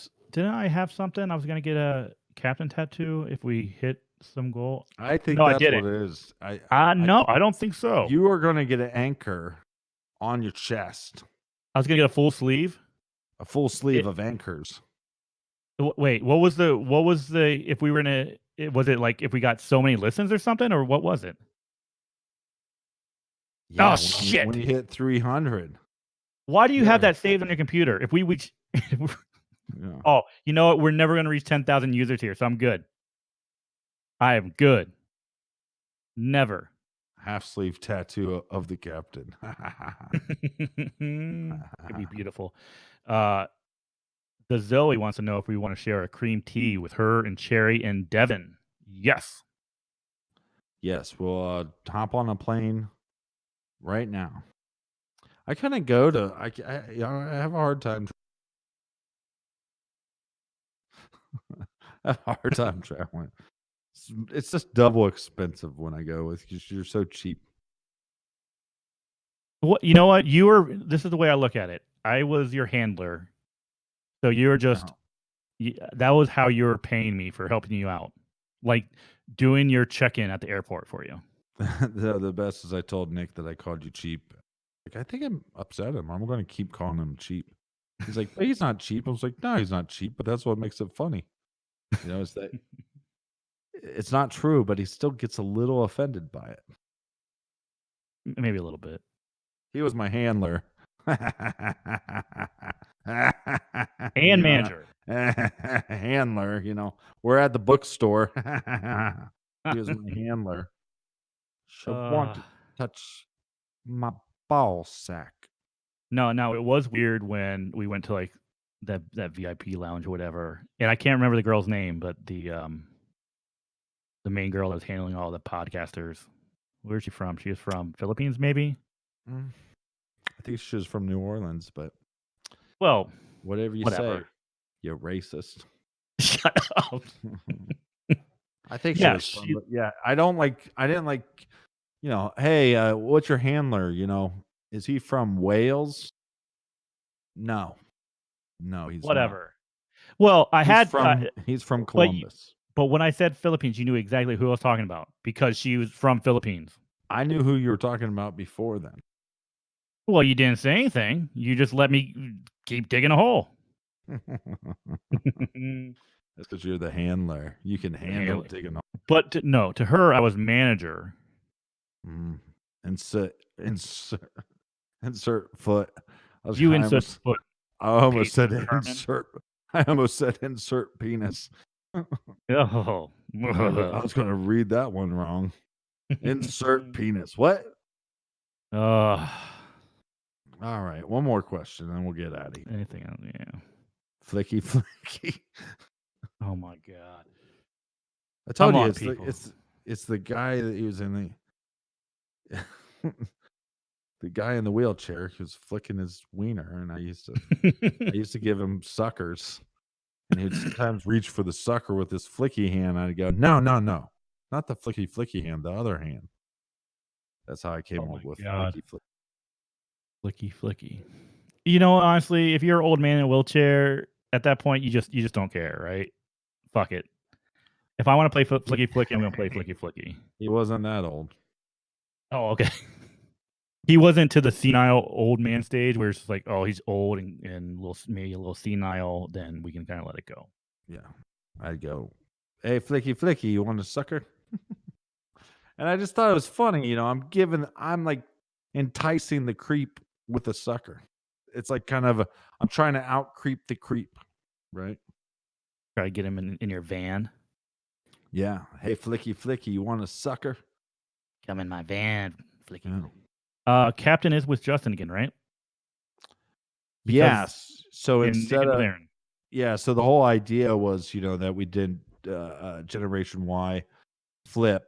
something? I was going to get a captain tattoo if we hit some goal. I think that's what it is. No, I don't think so. You are going to get an anchor on your chest. I was going to get a full sleeve. A full sleeve of anchors. Wait, what was the if we were in was it like if we got so many listens or something, or what was it? Yeah, shit. When you hit 300. Why do you have that saved on your computer? If we reach Oh, you know what? We're never going to reach 10,000 users here, so I'm good. I am good. Never. Half sleeve tattoo of the captain. It'd be beautiful. The Zoe wants to know if we want to share a cream tea with her and Cherry and Devin. Yes. Yes, we'll hop on a plane right now. I kind of go to. I have a hard time. I have a hard time traveling. It's just double expensive when I go with because you're so cheap. What you know? What this is the way I look at it. I was your handler, so you were just. That was how you were paying me for helping you out, like doing your check-in at the airport for you. The best is I told Nick that I called you cheap. Like, I think I'm upset him. I'm going to keep calling him cheap. He's like, but he's not cheap. I was like, no, he's not cheap, but that's what makes it funny. Is that it's not true, but he still gets a little offended by it. Maybe a little bit. He was my handler. And manager. Handler, we're at the bookstore. He was my handler. She'll want to touch my ball sack. No, it was weird when we went to like that VIP lounge or whatever, and I can't remember the girl's name, but the main girl that was handling all the podcasters. Where's she from? She was from Philippines, maybe. I think she was from New Orleans, but whatever you say, you racist. Shut up. I think she was from, I didn't like. Hey, what's your handler? Is he from Wales? No, he's whatever. Not. Well, he's from Columbus. But when I said Philippines, you knew exactly who I was talking about because she was from Philippines. I knew who you were talking about before then. Well, you didn't say anything. You just let me keep digging a hole. That's because you're the handler. You can handle handler. digging. But to her, I was manager. Insert foot. You insert foot. I almost said Cartman. insert. I almost said insert penis. Oh, I was going to read that one wrong. Insert penis. What? All right. One more question, and we'll get out of here. Anything else? Yeah. Flicky. Oh my god! I told you it's the guy that he was in the the guy in the wheelchair who's flicking his wiener, and I used to give him suckers, and he'd sometimes reach for the sucker with his flicky hand. I'd go, no, not the flicky hand, the other hand. That's how I came up with flicky. You know, honestly, if you're an old man in a wheelchair, at that point, you just don't care, right? Fuck it. If I want to play flicky, I'm gonna play flicky. He wasn't that old. Oh, okay. He wasn't to the senile old man stage where it's just like, oh, he's old and maybe a little senile. Then we can kind of let it go. Yeah, I'd go, hey, flicky, you want a sucker? And I just thought it was funny, you know. I'm like enticing the creep with a sucker. It's like I'm trying to out creep the creep, right? Try to get him in your van. Yeah. Hey, flicky, you want a sucker? Come in my van, flicky. Yeah. Captain is with Justin again, right? Because yes. So instead of Aaron. Yeah, so the whole idea was, you know, that we did Generation Y flip.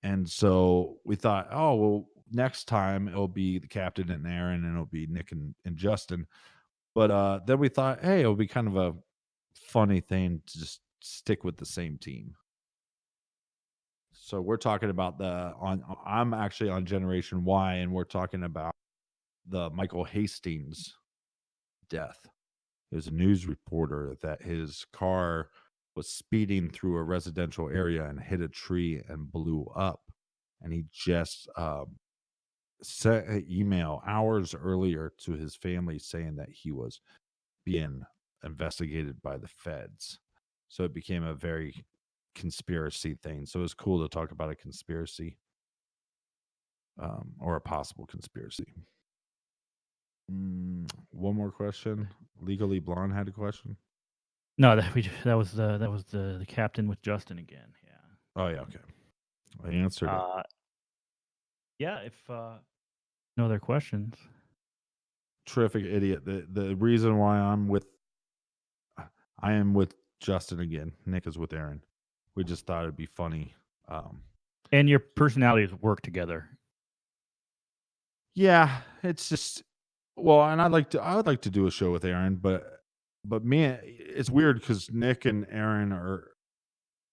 And so we thought, oh, well, next time it'll be the Captain and Aaron, and it'll be Nick and Justin. But then we thought, hey, it'll be kind of a funny thing to just stick with the same team. So we're talking about I'm actually on Generation Y, and we're talking about the Michael Hastings death. There's a news reporter that his car was speeding through a residential area and hit a tree and blew up. And he just sent an email hours earlier to his family saying that he was being investigated by the feds. So it became a very conspiracy thing. So it was cool to talk about a conspiracy or a possible conspiracy. One more question. Legally Blonde had a question. No, that was the Captain with Justin again. Yeah. Oh yeah, okay. I answered it. Yeah, if no other questions. Terrific idiot. The reason why I am with Justin again. Nick is with Aaron. We just thought it'd be funny. And your personalities work together. Yeah, it's just and I would like to do a show with Aaron, but me, it's weird because Nick and Aaron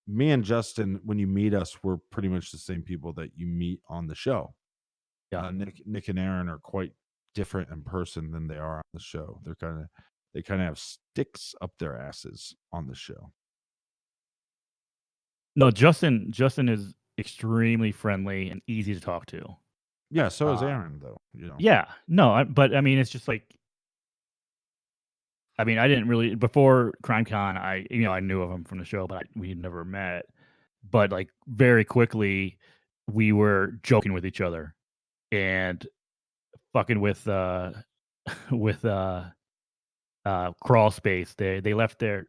me and Justin, when you meet us, we're pretty much the same people that you meet on the show. Yeah, Nick and Aaron are quite different in person than they are on the show. They kind of have sticks up their asses on the show. No, Justin is extremely friendly and easy to talk to. Yeah, so is Aaron, though. You know. Yeah, no, but I mean, it's just like, I mean, I didn't really before CrimeCon. I knew of him from the show, but we had never met. But like very quickly, we were joking with each other and fucking with Crawl Space. They left their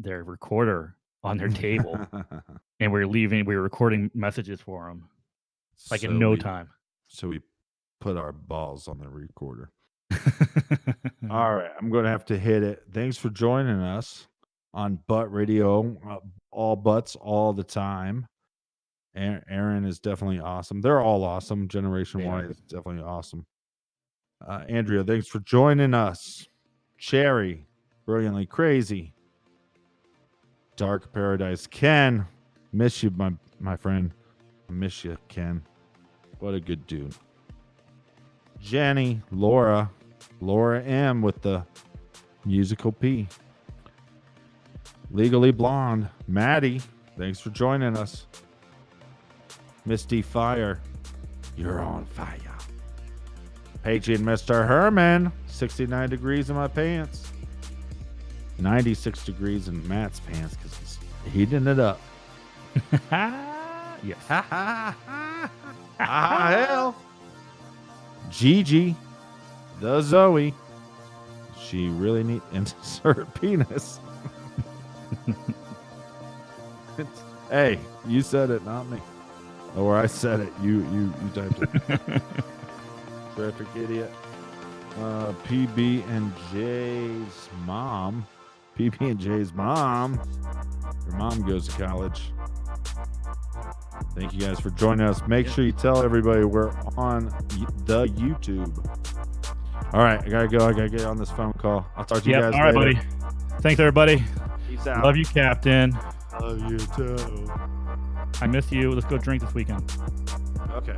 recorder on their table, and we were recording messages for them like in no time. So we put our balls on the recorder. All right, I'm going to have to hit it. Thanks for joining us on Butt Radio, all butts all the time. Aaron is definitely awesome. They're all awesome. Generation Y is definitely awesome. Andrea, thanks for joining us. Cherry, brilliantly crazy. Dark Paradise. Ken, miss you, my friend. I miss you, Ken. What a good dude. Jenny, Laura M with the musical P. Legally Blonde, Maddie, thanks for joining us. Misty Fire, you're on fire. Paging Mr. Herman, 69 degrees in my pants. 96 degrees in Matt's pants because he's heating it up. Yes. Hell. Gigi, the Zoe. She really need insert penis. Hey, you said it, not me. Or I said it. You typed it. Traffic idiot. PB and J's mom. PB and J's mom. Your mom goes to college. Thank you guys for joining us. Make sure you tell everybody we're on the YouTube. All right, I gotta go. I gotta get on this phone call. I'll talk to you guys later. All right, buddy. Thanks, everybody. Peace out. Love you, Captain. Love you too. I miss you. Let's go drink this weekend. Okay.